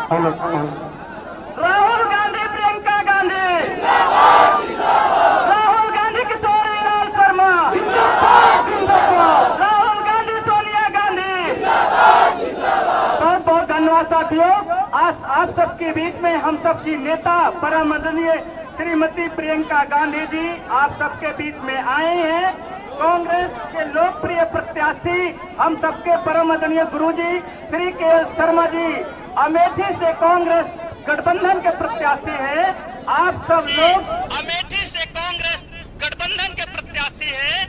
राहुल गांधी, प्रियंका गांधी, राहुल गांधी, किशोरीलाल शर्मा, राहुल गांधी, सोनिया गांधी। बहुत बहुत धन्यवाद साथियों। आज आप सबके बीच में हम सबकी नेता परम आदरणीय श्रीमती प्रियंका गांधी जी आप सबके बीच में आए हैं। कांग्रेस के लोकप्रिय प्रत्याशी हम सबके परम आदरणीय गुरुजी श्री के शर्मा जी अमेठी से कांग्रेस गठबंधन के प्रत्याशी हैं। आप सब लोग अमेठी से कांग्रेस गठबंधन के प्रत्याशी हैं।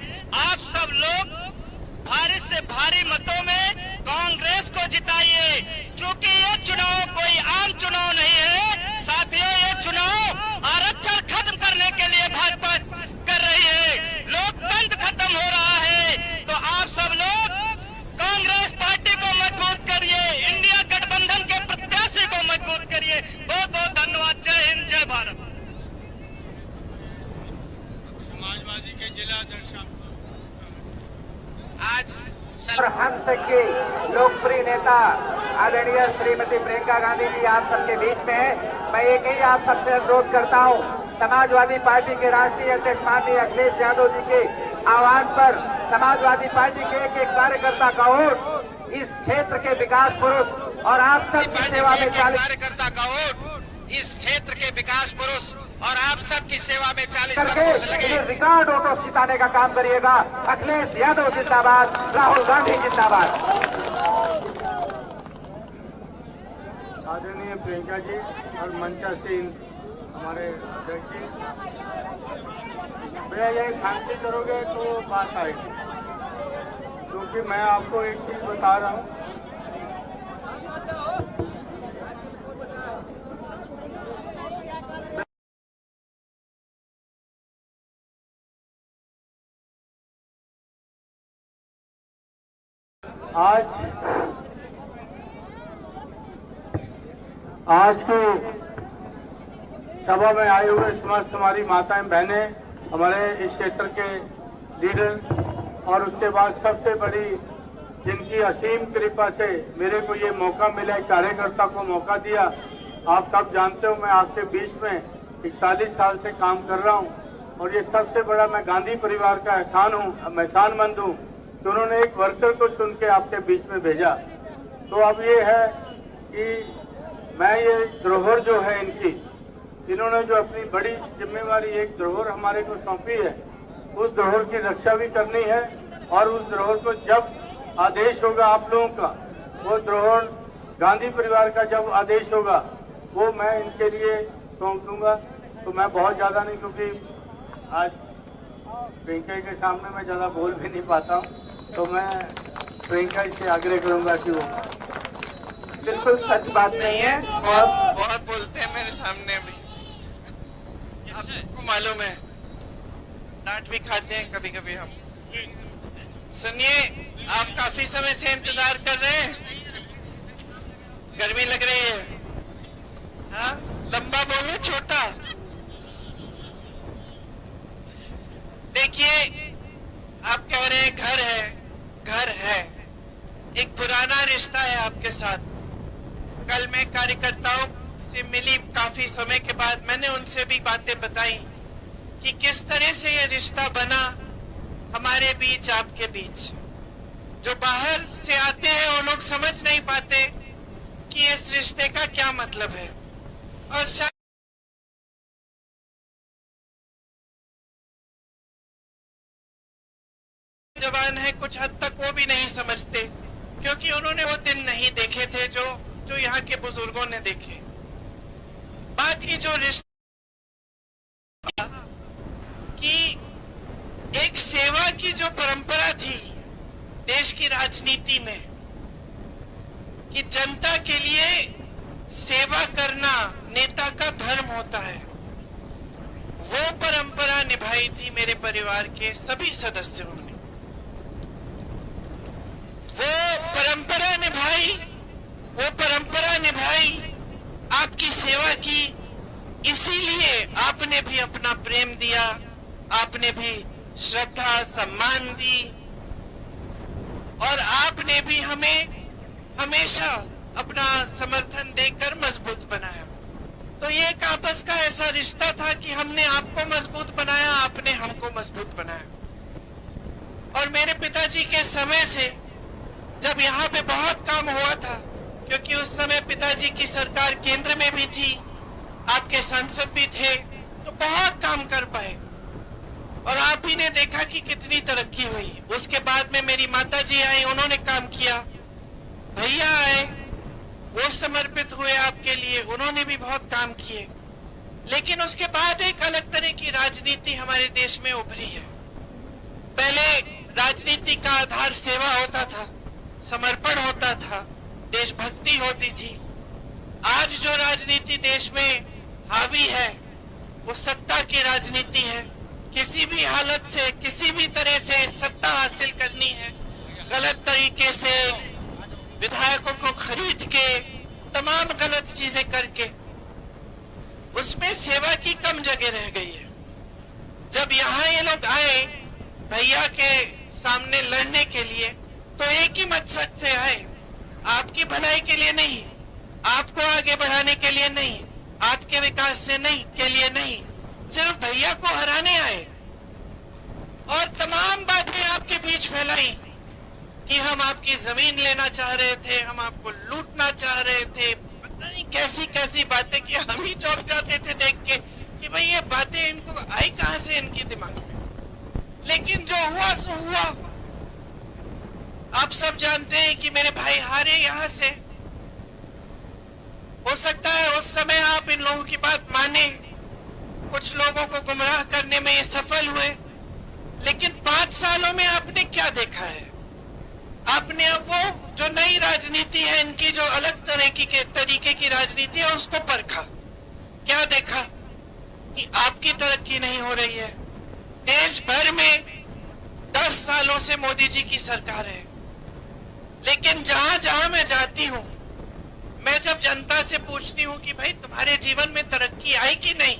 आप सब लोग भारी से भारी मतों में कांग्रेस को जिताइए, क्योंकि ये चुनाव कोई आम चुनाव नहीं है साथियों। ये चुनाव आरक्षण खत्म करने के लिए भाजपा कर रही है, लोकतंत्र खत्म हो रहा है। तो आप सब लोग कांग्रेस पार्टी को मजबूत करिए, इंडिया गठबंधन के प्रत्याशी को मजबूत करिए। बहुत बहुत धन्यवाद। जय हिंद, जय भारत। समाजवादी के जिला अध्यक्ष आज हम सबके लोकप्रिय नेता आदरणीय श्रीमती प्रियंका गांधी जी आप सबके बीच में है। मैं एक ही आप सबसे अनुरोध करता हूं, समाजवादी पार्टी के राष्ट्रीय अध्यक्ष माननीय अखिलेश यादव जी के आह्वान पर समाजवादी पार्टी के एक एक कार्यकर्ता का वोट इस क्षेत्र के विकास पुरुष और आप सबकी सेवा में 40 कार्यकर्ता का वोट इस क्षेत्र के विकास पुरुष और आप सबकी सेवा में 40 वर्षों से लगे रिकॉर्ड वोटों जिताने का काम करिएगा। अखिलेश यादव जिंदाबाद, राहुल गांधी जिंदाबाद। आदरणीय प्रियंका जी और मंचा से हमारे अध्यक्ष जी, भैया यही शांति करोगे तो बात आएगी, क्योंकि मैं आपको एक चीज बता रहा हूँ। आज की सभा में आए हुए समस्त हमारी माताएं बहनें, हमारे इस क्षेत्र के लीडर और उसके बाद सबसे बड़ी जिनकी असीम कृपा से मेरे को ये मौका मिला, एक कार्यकर्ता को मौका दिया। आप सब जानते हो मैं आपके बीच में 41 साल से काम कर रहा हूँ और ये सबसे बड़ा मैं गांधी परिवार का एहसानमंद हूँ कि उन्होंने एक वर्कर को चुन के आपके बीच में भेजा। तो अब ये है कि मैं ये धरोहर जो है इन्होंने जो अपनी बड़ी जिम्मेवारी एक धरोहर हमारे को सौंपी है, उस धरोहर की रक्षा भी करनी है और उस धरोहर को जब आदेश होगा आप लोगों का, वो धरोहर गांधी परिवार का जब आदेश होगा वो मैं इनके लिए सौंप दूंगा। तो मैं बहुत ज्यादा नहीं, क्योंकि आज प्रियंका के सामने मैं ज्यादा बोल भी नहीं पाता हूँ, तो मैं प्रियंका से आग्रह करूंगा कि वो बिल्कुल सच बात नहीं है और बहुत बोलते हैं मेरे सामने भी, आपको मालूम है, डांट भी खाते हैं कभी कभी हम। सुनिए, आप काफी समय से इंतजार कर रहे हैं, गर्मी लग रही है, हाँ? लंबा बोलो छोटा। देखिए, आप कह रहे हैं घर है, एक पुराना रिश्ता है आपके साथ। कल मैं कार्यकर्ताओं से मिली, काफी समय के बाद मैंने उनसे भी बातें बताई कि किस तरह से ये रिश्ता बना हमारे बीच, आपके बीच। जो बाहर से आते हैं वो लोग समझ नहीं पाते कि इस रिश्ते का क्या मतलब है, और शायद जवान है कुछ हद तक वो भी नहीं समझते, क्योंकि उन्होंने वो दिन नहीं देखे थे जो यहाँ के बुजुर्गों ने देखे। बात की जो रिश्ता कि एक सेवा की जो परंपरा थी देश की राजनीति में, कि जनता के लिए सेवा करना नेता का धर्म होता है, वो परंपरा निभाई थी मेरे परिवार के सभी सदस्यों ने। वो परंपरा निभाई, आपकी सेवा की, इसीलिए आपने भी अपना प्रेम दिया, आपने भी श्रद्धा सम्मान दी, और आपने भी हमें हमेशा अपना समर्थन देकर मजबूत बनाया। तो ये एक आपस का ऐसा रिश्ता था कि हमने आपको मजबूत बनाया, आपने हमको मजबूत बनाया। और मेरे पिताजी के समय से जब यहाँ पे बहुत काम हुआ था, क्योंकि उस समय पिताजी की सरकार केंद्र में भी थी, आपके सांसद भी थे, तो बहुत काम कर पाए। और आप ही ने देखा कि कितनी तरक्की हुई। उसके बाद में मेरी माताजी आई, उन्होंने काम किया, भैया आए, वो समर्पित हुए आपके लिए, उन्होंने भी बहुत काम किए। लेकिन उसके बाद एक अलग तरह की राजनीति हमारे देश में उभरी है। पहले राजनीति का आधार सेवा होता था, समर्पण होता था, देशभक्ति होती थी। आज जो राजनीति देश में हावी है वो सत्ता की राजनीति है। किसी भी हालत से, किसी भी तरह से सत्ता हासिल करनी है, गलत तरीके से विधायकों को खरीद के, तमाम गलत चीजें करके, उसमें सेवा की कम जगह रह गई है। जब यहाँ ये लोग आए भैया के सामने लड़ने के लिए, तो एक ही मकसद से आए, आपकी भलाई के लिए नहीं, आपको आगे बढ़ाने के लिए नहीं, आपके विकास से नहीं के लिए नहीं, सिर्फ भैया को हराने आए। और तमाम बातें आपके बीच फैलाई कि हम आपकी जमीन लेना चाह रहे थे, हम आपको लूटना चाह रहे थे, पता नहीं कैसी कैसी बातें कि हम ही चौंक जाते थे देख के कि भाई ये बातें इनको आई कहां से इनके दिमाग में। लेकिन जो हुआ सो हुआ। आप सब जानते हैं कि मेरे भाई हारे यहां से। हो सकता है उस समय आप इन लोगों की बात माने, कुछ लोगों को गुमराह करने में ये सफल हुए, लेकिन 5 सालों में आपने क्या देखा है? आपने अब वो जो नई राजनीति है, इनकी जो अलग तरीके की राजनीति है, उसको परखा। क्या देखा? कि आपकी तरक्की नहीं हो रही है। देश भर में 10 सालों से मोदी जी की सरकार है, लेकिन जहां जहां मैं जाती हूं, मैं जब जनता से पूछती हूं कि भाई तुम्हारे जीवन में तरक्की आई कि नहीं,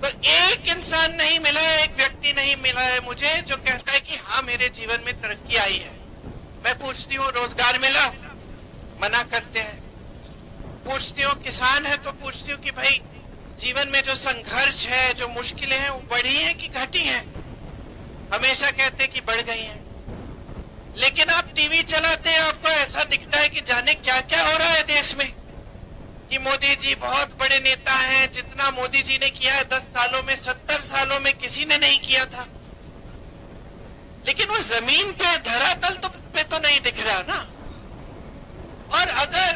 तो एक इंसान नहीं मिला है, एक व्यक्ति नहीं मिला है मुझे जो कहता है कि हाँ मेरे जीवन में तरक्की आई है। मैं पूछती हूँ रोजगार मिला, मना करते हैं। पूछती हूँ किसान है, तो पूछती हूँ कि भाई जीवन में जो संघर्ष है, जो मुश्किलें हैं, वो बढ़ी हैं कि घटी हैं? हमेशा कहते हैं कि बढ़ गई हैं। लेकिन आप टीवी चलाते हैं, आपको ऐसा दिखता है कि जाने क्या क्या हो रहा है देश में, कि मोदी जी बहुत बड़े नेता हैं, जितना मोदी जी ने किया है 10 सालों में, 70 सालों में किसी ने नहीं किया था। लेकिन वो जमीन पे, धरातल पे तो नहीं दिख रहा ना। और अगर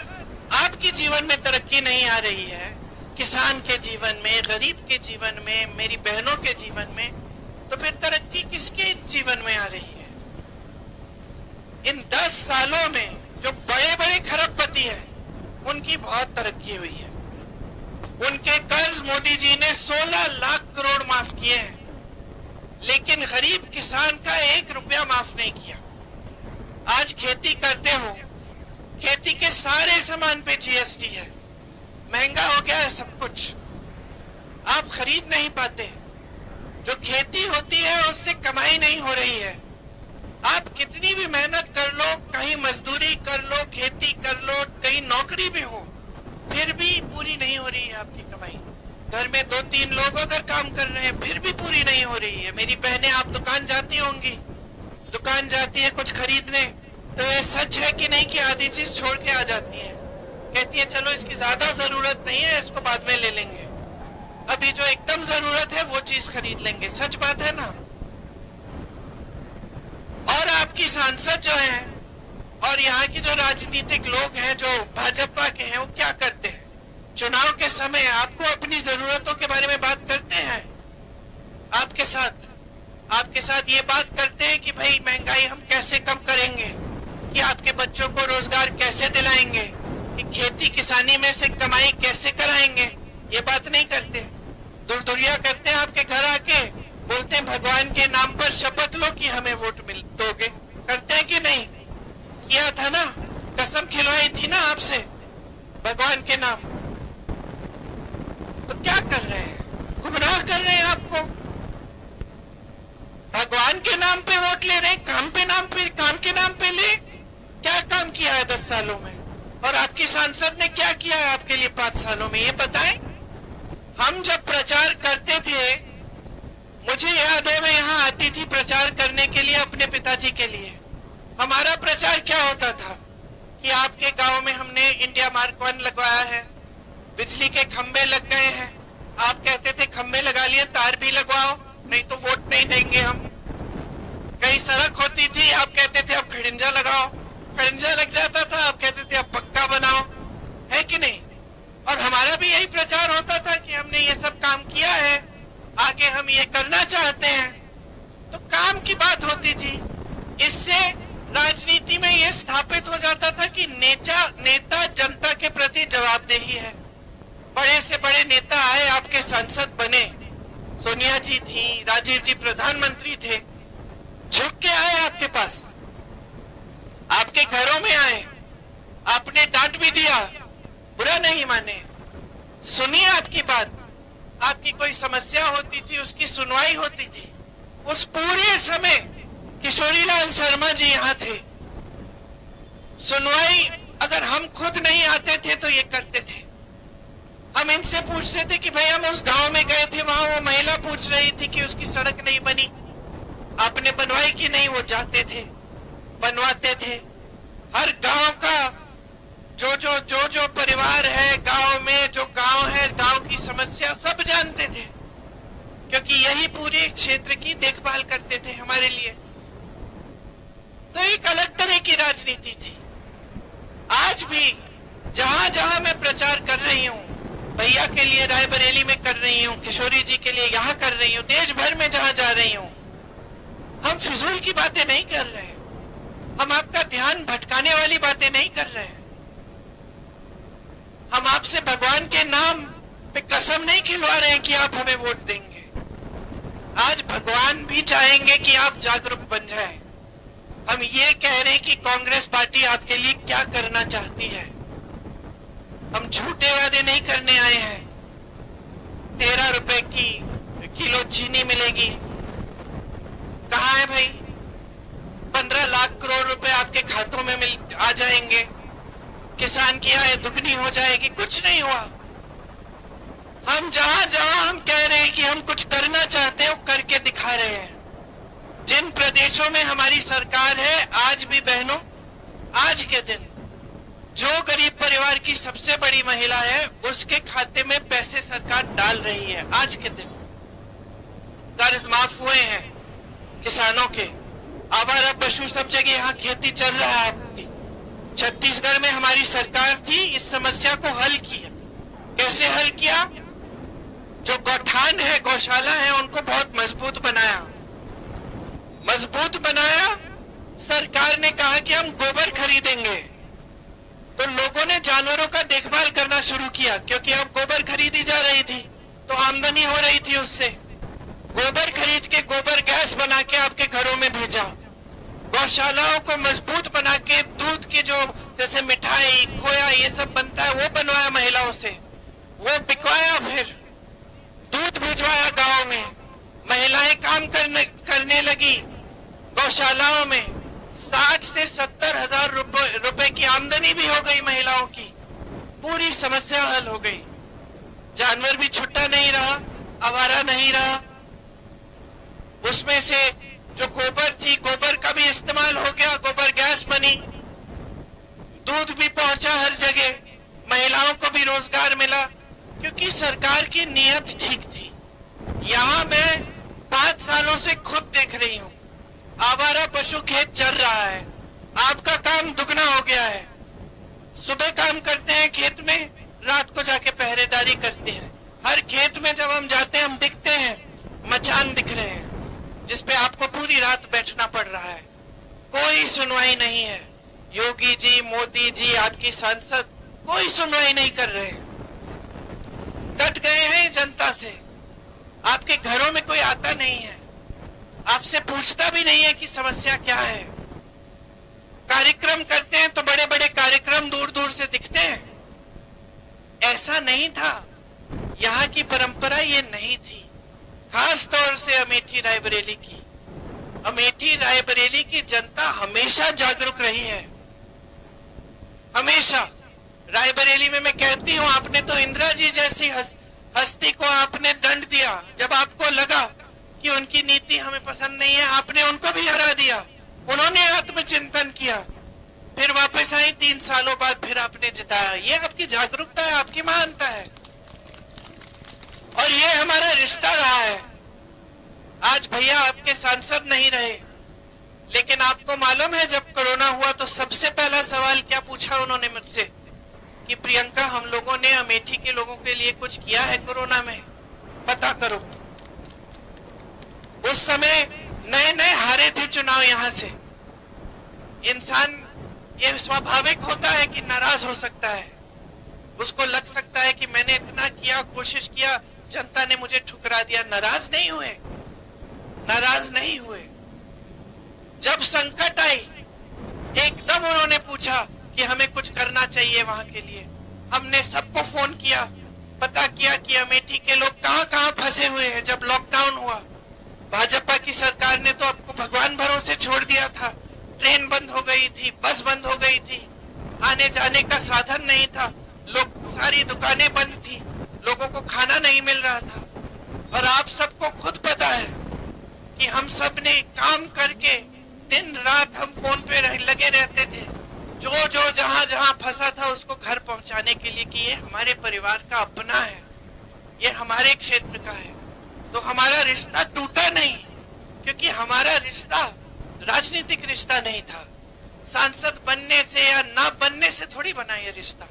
आपके जीवन में तरक्की नहीं आ रही है, किसान के जीवन में, गरीब के जीवन में, मेरी बहनों के जीवन में, तो फिर तरक्की किसके जीवन में आ रही है? इन 10 सालों में जो बड़े बड़े खरबपति हैं, उनकी बहुत तरक्की हुई है। उनके कर्ज मोदी जी ने 16 लाख करोड़ माफ किए हैं, लेकिन गरीब किसान का 1 रुपया माफ नहीं किया। आज खेती करते हो, खेती के सारे सामान पे जीएसटी है, महंगा हो गया है सब कुछ, आप खरीद नहीं पाते। जो खेती होती है उससे कमाई नहीं हो रही है। आप कितनी भी मेहनत कर लो, कहीं मजदूरी कर लो, खेती कर लो, कहीं नौकरी भी हो, फिर भी पूरी नहीं हो रही है आपकी कमाई। घर में 2-3 लोग अगर काम कर रहे हैं, फिर भी पूरी नहीं हो रही है। मेरी बहनें, आप दुकान जाती होंगी, दुकान जाती है कुछ खरीदने, तो ये सच है कि नहीं कि आधी चीज छोड़ के आ जाती है, कहती है चलो इसकी ज्यादा जरूरत नहीं है, इसको बाद में ले लेंगे, अभी जो एकदम जरूरत है वो चीज खरीद लेंगे। सच बात है ना? और आपकी सांसद जो है और यहाँ की जो राजनीतिक लोग हैं जो भाजपा के हैं, वो क्या करते हैं? चुनाव के समय आपको अपनी जरूरतों के बारे में बात करते हैं, आपके साथ ये बात करते हैं कि भाई महंगाई हम कैसे कम करेंगे, कि आपके बच्चों को रोजगार कैसे दिलाएंगे, कि खेती किसानी में से कमाई कैसे कराएंगे। ये बात नहीं करते, दुर्दुरिया करते हैं। आपके घर आके बोलते हैं भगवान के नाम पर शपथ लो कि हमें वोट दोगे। करते हैं कि नहीं? किया था ना, कसम खिलवाई थी ना आपसे भगवान के नाम। तो क्या कर रहे हैं? गुमराह कर रहे हैं आपको। भगवान के नाम पे वोट ले रहे हैं, काम के नाम पे ले। क्या काम किया है 10 सालों में? सालों में, ये बताएं। हम जब प्रचार करते थे, मुझे याद है मैं यहाँ आती थी प्रचार करने के लिए अपने पिताजी के लिए। हमारा प्रचार क्या होता था कि आपके गांव में हमने इंडिया मार्क 1 लगवाया है, बिजली के खंबे लग गए हैं। आप कहते थे खंबे लगा लिए, तार भी लगवाओ, नहीं तो वोट नहीं देंगे हम। कहीं सड़क होती थी, आप कहते थे अब खड़ंजा लगाओ, खड़ंजा लग जाता था, आप कहते थे अब पक्का बनाओ, है कि नहीं? और हमारा भी यही प्रचार होता था कि हमने ये सब काम किया है, आगे हम ये करना चाहते हैं। तो काम की बात होती थी। इससे राजनीति में ये स्थापित हो जाता था कि नेता जनता के प्रति जवाबदेही है। बड़े से बड़े नेता आए, आपके सांसद बने, सोनिया जी थी, राजीव जी प्रधानमंत्री थे, झुक के आए आपके पास, आपके घरों में आए, आपने डांट भी दिया, बुरा नहीं माने, सुनिए आपकी बात। आपकी कोई समस्या होती थी, उसकी सुनवाई होती थी। उस पूरे समय किशोरीलाल शर्मा जी यहाँ थे। सुनवाई अगर हम खुद नहीं आते थे तो ये करते थे। हम इनसे पूछते थे कि भाई हम उस गांव में गए थे, वहां वो महिला पूछ रही थी कि उसकी सड़क नहीं बनी, आपने बनवाई कि नहीं? वो जाते थे, बनवाते थे। हर गांव का जो परिवार है गांव में, जो गांव है, गांव की समस्या सब जानते थे, क्योंकि यही पूरे क्षेत्र की देखभाल करते थे हमारे लिए। तो एक अलग तरह की राजनीति थी। आज भी जहां जहां मैं प्रचार कर रही हूँ, भैया के लिए रायबरेली में कर रही हूँ, किशोरी जी के लिए यहाँ कर रही हूँ, देश भर में जहां जा रही हूँ, हम फिजूल की बातें नहीं कर रहे हैं, हम आपका ध्यान भटकाने वाली बातें नहीं कर रहे हैं। हम आपसे भगवान के नाम पे कसम नहीं खिलवा रहे हैं कि आप हमें वोट देंगे। आज भगवान भी चाहेंगे कि आप जागरूक बन जाएं। हम ये कह रहे हैं कि कांग्रेस पार्टी आपके लिए क्या करना चाहती है। हम झूठे वादे नहीं करने आए हैं। 13 रुपए की किलो चीनी मिलेगी, कहाँ है भाई? 15 लाख करोड़ रुपए आपके खातों में आ जाएंगे, किसान की आय दुगनी हो जाएगी। कुछ नहीं हुआ। हम जहां जहां हम कह रहे हैं कि हम कुछ करना चाहते हैं, वो करके दिखा रहे हैं। जिन प्रदेशों में हमारी सरकार है, आज भी बहनों, आज के दिन जो गरीब परिवार की सबसे बड़ी महिला है, उसके खाते में पैसे सरकार डाल रही है। आज के दिन कर्ज माफ हुए हैं किसानों के, आवारा पशु सब जगह यहाँ खेती चल रहा है आपकी। छत्तीसगढ़ में हमारी सरकार थी, इस समस्या को हल किया। कैसे हल किया? जो गौठान है, गौशाला है, उनको बहुत मजबूत बनाया। सरकार ने कहा कि हम गोबर खरीदेंगे, तो लोगों ने जानवरों का देखभाल करना शुरू किया, क्योंकि अब गोबर खरीदी जा रही थी तो आमदनी हो रही थी उससे। गोबर खरीद के गोबर गैस बना के आपके घरों में भेजा। गौशालाओं को मजबूत बना के दूध की जो जैसे मिठाई, खोया, ये सब बनता है, वो बनवाया महिलाओं से, वो बिकवाया, फिर दूध भिजवाया गाँव में। महिलाएं काम करने लगी गौशालाओं में। 60 से 70 हजार रुपए की आमदनी भी हो गई महिलाओं की। पूरी समस्या हल हो गई। जानवर भी छुट्टा नहीं रहा, आवारा नहीं रहा। उसमें से जो गोबर थी, गोबर का भी इस्तेमाल हो गया, गोबर गैस बनी, दूध भी पहुंचा हर जगह, महिलाओं को भी रोजगार मिला, क्योंकि सरकार की नीयत ठीक थी। यहाँ मैं 5 सालों से खुद देख रही हूँ, आवारा पशु खेत चल रहा है। आपका काम दुगना हो गया है। सुबह काम करते हैं खेत में, रात को जाके पहरेदारी करते हैं। हर खेत में जब हम जाते हैं, हम दिखते हैं, मचान दिख रहे हैं, जिसपे आपको पूरी रात बैठना पड़ रहा है। कोई सुनवाई नहीं है। योगी जी, मोदी जी, आपकी सांसद कोई सुनवाई नहीं कर रहे, कट गए हैं जनता से। आपके घरों में कोई आता नहीं है, आपसे पूछता भी नहीं है कि समस्या क्या है। कार्यक्रम करते हैं तो बड़े बड़े कार्यक्रम दूर दूर से दिखते हैं। ऐसा नहीं था, यहाँ की परंपरा ये नहीं थी। खास तौर से अमेठी रायबरेली की, अमेठी रायबरेली की जनता हमेशा जागरूक रही है, हमेशा। रायबरेली में मैं कहती हूँ, आपने तो इंदिरा जी जैसी हस्ती को आपने दंड दिया। जब आपको लगा कि उनकी नीति हमें पसंद नहीं है, आपने उनको भी हरा दिया। उन्होंने आत्मचिंतन किया, फिर वापस आई, 3 सालों बाद फिर आपने जिताया। ये आपकी जागरूकता है, आपकी महानता है, और ये हमारा रिश्ता रहा है। आज भैया आपके सांसद नहीं रहे, लेकिन आपको मालूम है जब कोरोना हुआ तो सबसे पहला सवाल क्या पूछा उन्होंने मुझसे कि प्रियंका, हम लोगों ने अमेठी के लोगों के लिए कुछ किया है कोरोना में, पता करो। उस समय नए नए हारे थे चुनाव। यहां से इंसान, ये स्वाभाविक होता है कि नाराज हो सकता है, उसको लग सकता है कि मैंने इतना किया, कोशिश किया, जनता ने मुझे ठुकरा दिया। नाराज नहीं हुए, नाराज नहीं हुए। जब संकट आई, एकदम उन्होंने पूछा कि हमें कुछ करना चाहिए वहां के लिए। हमने सबको फोन किया, पता किया कि अमेठी के लोग कहां कहां फंसे हुए हैं। जब लॉकडाउन हुआ, भाजपा की सरकार ने तो आपको भगवान भरोसे छोड़ दिया था। ट्रेन बंद हो गई थी, बस बंद हो गई थी, आने जाने का साधन नहीं था, लोग, सारी दुकानें बंद थी, लोगों को खाना नहीं मिल रहा था। और आप सबको खुद पता है कि हम सब ने काम करके दिन रात हम फोन पे लगे रहते थे, जो जहां जहां फंसा था उसको घर पहुंचाने के लिए कि ये हमारे परिवार का अपना है, ये हमारे क्षेत्र का है। तो हमारा रिश्ता टूटा नहीं, क्योंकि हमारा रिश्ता राजनीतिक रिश्ता नहीं था। सांसद बनने से या ना बनने से थोड़ी बना ये रिश्ता।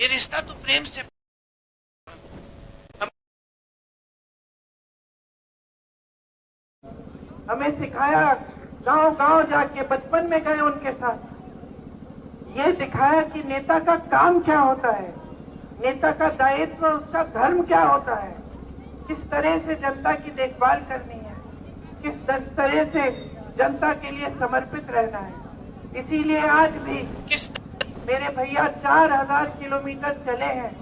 ये रिश्ता तो प्रेम से। हमें सिखाया, गांव गांव जाके बचपन में गए उनके साथ, ये दिखाया कि नेता का काम क्या होता है, नेता का दायित्व, उसका धर्म क्या होता है, किस तरह से जनता की देखभाल करनी है, किस तरह से जनता के लिए समर्पित रहना है। इसीलिए आज भी मेरे भैया 4000 किलोमीटर चले हैं,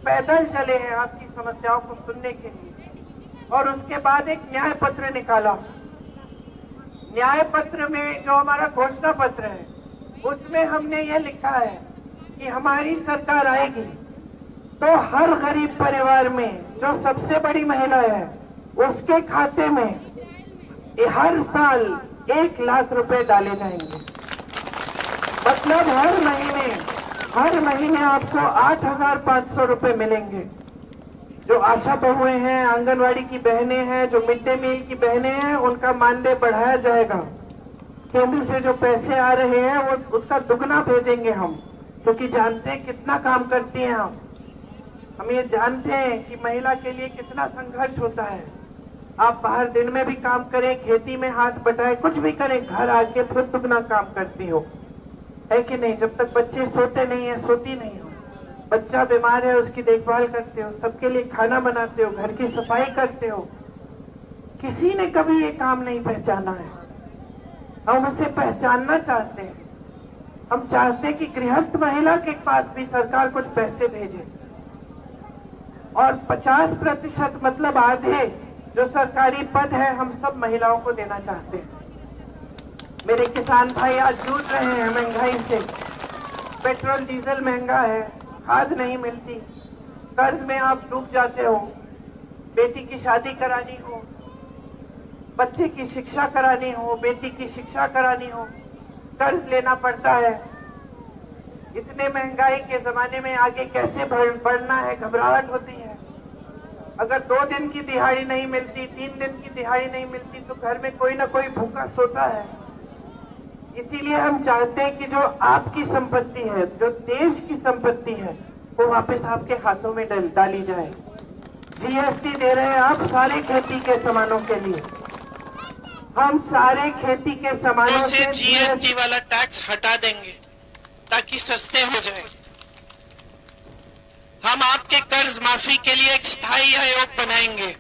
पैदल चले हैं आपकी समस्याओं को सुनने के लिए। और उसके बाद एक न्याय पत्र निकाला। न्याय पत्र में जो हमारा घोषणा पत्र है, उसमें हमने ये लिखा है कि हमारी सरकार आएगी तो हर गरीब परिवार में जो सबसे बड़ी महिला है उसके खाते में हर साल 1 लाख रुपए डाले जाएंगे। मतलब हर महीने आपको 8500 रुपए मिलेंगे। जो आशा बहुएं हैं, आंगनवाड़ी की बहनें हैं, जो मिड डे मील की बहनें हैं, उनका मानदेय बढ़ाया जाएगा। केंद्र से जो पैसे आ रहे हैं वो उसका दुगना भेजेंगे हम, क्योंकि जानते हैं कितना काम करती हैं हम ये जानते हैं कि महिला के लिए कितना संघर्ष होता है। आप बाहर दिन में भी काम करें, खेती में हाथ बटाए, कुछ भी करें, घर आके फिर दुगना काम करती हो, है कि नहीं। जब तक बच्चे सोते नहीं है, सोती नहीं हो, बच्चा बीमार है उसकी देखभाल करते हो, सबके लिए खाना बनाते हो, घर की सफाई करते हो। किसी ने कभी ये काम नहीं पहचाना है, हम उसे पहचानना चाहते हैं। हम चाहते हैं कि गृहस्थ महिला के पास भी सरकार कुछ पैसे भेजे, और 50% मतलब आधे जो सरकारी पद है हम सब महिलाओं को देना चाहते हैं। मेरे किसान भाई आज जूझ रहे हैं महंगाई से, पेट्रोल डीजल महंगा है, खाद नहीं मिलती, कर्ज में आप डूब जाते हो, बेटी की शादी करानी हो, बच्चे की शिक्षा करानी हो, बेटी की शिक्षा करानी हो, कर्ज लेना पड़ता है। इतने महंगाई के जमाने में आगे कैसे बढ़ना है, घबराहट होती है। अगर 2 दिन की दिहाड़ी नहीं मिलती, 3 दिन की दिहाड़ी नहीं मिलती, तो घर में कोई ना कोई भूखा सोता है। इसीलिए हम चाहते हैं कि जो आपकी संपत्ति है, जो देश की संपत्ति है, वो वापस आपके हाथों में डाली जाए। जीएसटी दे रहे हैं आप सारे खेती के सामानों के लिए, हम सारे खेती के सामानों से जीएसटी वाला टैक्स हटा देंगे ताकि सस्ते हो जाए। हम आपके कर्ज माफी के लिए एक स्थायी आयोग बनाएंगे।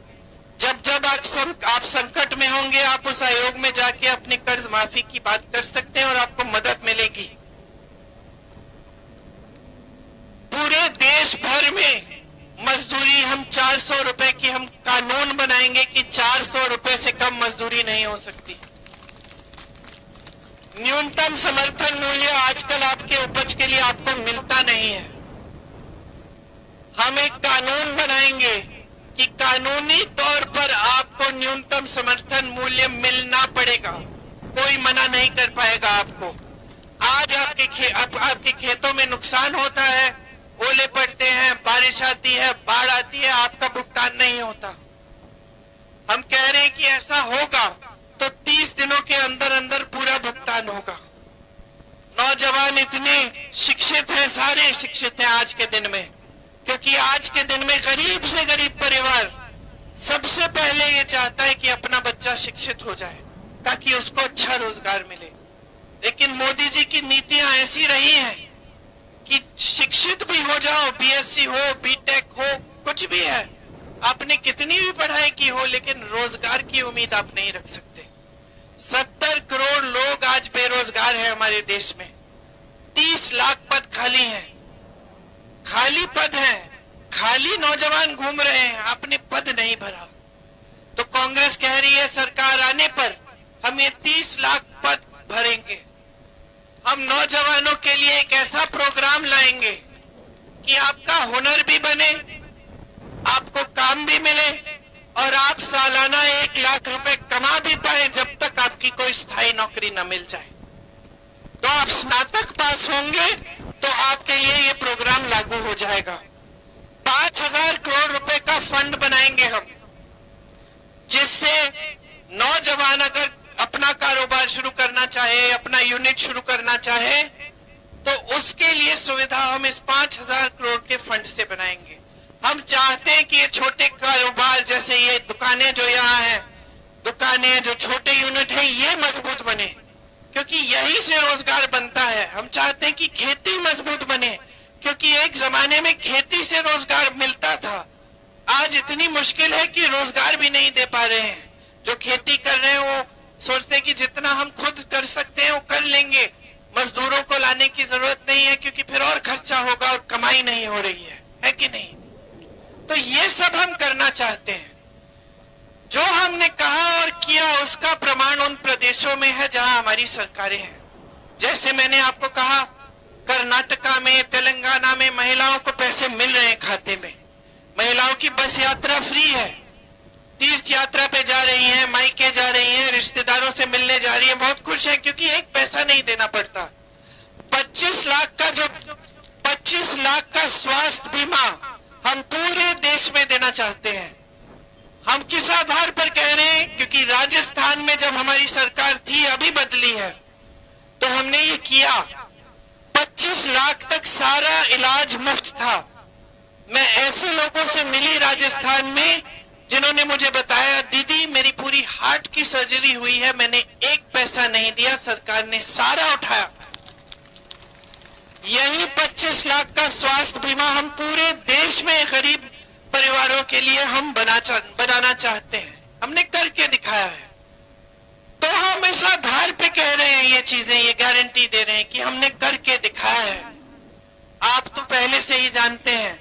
जब जब आप संकट में होंगे, आप उस आयोग में जाके अपने कर्ज माफी की बात कर सकते हैं और आपको मदद मिलेगी। पूरे देश भर में मजदूरी हम 400 रुपए की हम कानून बनाएंगे कि 400 रुपए से कम मजदूरी नहीं हो सकती। न्यूनतम समर्थन मूल्य आजकल आपके उपज के लिए आपको मिलता नहीं है। हम एक कानून बनाएंगे कि कानूनी तौर पर आपको न्यूनतम समर्थन मूल्य मिलना पड़ेगा, कोई मना नहीं कर पाएगा आपको। आज आपके खेतों में नुकसान होता है, ओले पड़ते हैं, बारिश आती है, बाढ़ आती है, आपका भुगतान नहीं होता। हम कह रहे हैं कि ऐसा होगा तो 30 दिनों के अंदर अंदर पूरा भुगतान होगा। नौजवान इतने शिक्षित हैं, सारे शिक्षित हैं आज के दिन में, क्योंकि आज के दिन में गरीब से गरीब परिवार सबसे पहले ये चाहता है कि अपना बच्चा शिक्षित हो जाए ताकि उसको अच्छा रोजगार मिले। लेकिन मोदी जी की नीतियां ऐसी रही हैं कि शिक्षित भी हो जाओ, बीएससी हो, बीटेक हो, कुछ भी है, आपने कितनी भी पढ़ाई की हो, लेकिन रोजगार की उम्मीद आप नहीं रख सकते। 70 करोड़ लोग आज बेरोजगार हैं हमारे देश में। 30 लाख पद खाली हैं, खाली पद हैं, खाली नौजवान घूम रहे हैं, आपने पद नहीं भरा। तो कांग्रेस कह रही है सरकार आने पर हम ये 30 लाख पद भरेंगे। हम नौजवानों के लिए एक ऐसा प्रोग्राम लाएंगे कि आपका हुनर भी बने, आपको काम भी मिले और आप सालाना 1 लाख रुपए कमा भी पाए जब तक आपकी कोई स्थायी नौकरी न मिल जाए। तो आप स्नातक पास होंगे तो आपके लिए ये प्रोग्राम लागू हो जाएगा। 5000 करोड़ रुपए का फंड बनाएंगे हम, जिससे नौजवान अगर अपना कारोबार शुरू करना चाहे, अपना यूनिट शुरू करना चाहे, तो उसके लिए सुविधा हम इस 5000 करोड़ के फंड से बनाएंगे। हम चाहते हैं कि ये छोटे कारोबार जैसे ये दुकानें जो यहाँ हैं, दुकानें जो छोटे यूनिट हैं, ये मजबूत बने, क्योंकि यही से रोजगार बनता है। हम चाहते हैं कि खेती मजबूत बने, क्योंकि एक जमाने में खेती से रोजगार मिलता था, आज इतनी मुश्किल है कि रोजगार भी नहीं दे पा रहे हैं। जो खेती कर रहे हैं वो सोचते हैं कि जितना हम खुद कर सकते हैं वो कर लेंगे, मजदूरों को लाने की जरूरत नहीं है, क्योंकि फिर और खर्चा होगा और कमाई नहीं हो रही है कि नहीं? तो ये सब हम करना चाहते हैं। जो हमने कहा और किया उसका प्रमाण उन प्रदेशों में है जहां हमारी सरकारें हैं। जैसे मैंने आपको कहा, कर्नाटका में, तेलंगाना में महिलाओं को पैसे मिल रहे हैं खाते में, महिलाओं की बस यात्रा फ्री है, तीर्थ यात्रा पे जा रही हैं, मायके जा रही हैं, रिश्तेदारों से मिलने जा रही हैं, बहुत खुश है क्योंकि एक पैसा नहीं देना पड़ता। 25 लाख का स्वास्थ्य बीमा हम पूरे देश में देना चाहते हैं। हम किस आधार पर कह रहे हैं? क्योंकि राजस्थान में जब हमारी सरकार थी, अभी बदली है, तो हमने ये किया, 25 लाख तक सारा इलाज मुफ्त था। मैं ऐसे लोगों से मिली राजस्थान में जिन्होंने मुझे बताया, दीदी मेरी पूरी हार्ट की सर्जरी हुई है, मैंने एक पैसा नहीं दिया, सरकार ने सारा उठाया। यही 25 लाख का स्वास्थ्य बीमा हम पूरे देश में गरीब परिवारों के लिए हम बनाना चाहते हैं। हमने करके दिखाया है। तो हम इस आधार पे कह रहे हैं ये चीजें, ये गारंटी दे रहे हैं कि हमने करके दिखाया है। आप तो पहले से ही जानते हैं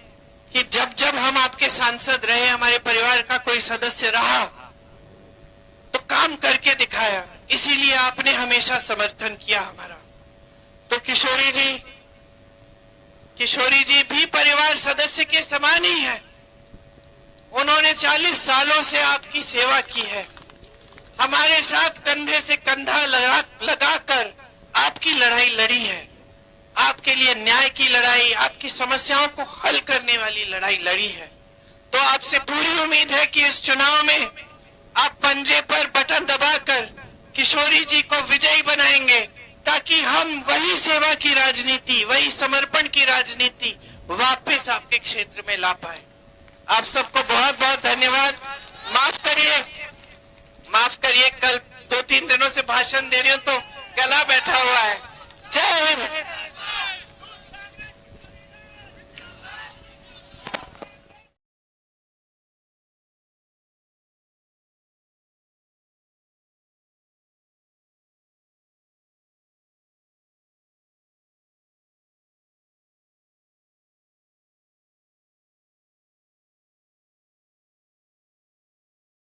कि जब जब हम आपके सांसद रहे, हमारे परिवार का कोई सदस्य रहा, तो काम करके दिखाया, इसीलिए आपने हमेशा समर्थन किया हमारा। तो किशोरी जी भी परिवार सदस्य के समान ही है। उन्होंने 40 सालों से आपकी सेवा की है, हमारे साथ कंधे से कंधा लगाकर आपकी लड़ाई लड़ी है, आपके लिए न्याय की लड़ाई, आपकी समस्याओं को हल करने वाली लड़ाई लड़ी है। तो आपसे पूरी उम्मीद है कि इस चुनाव में आप पंजे पर बटन दबाकर किशोरी जी को विजयी बनाएंगे, ताकि हम वही सेवा की राजनीति, वही समर्पण की राजनीति वापस आपके क्षेत्र में ला पाए। आप सबको बहुत बहुत धन्यवाद। माफ करिए, कल 2-3 दिनों से भाषण दे रही हूं तो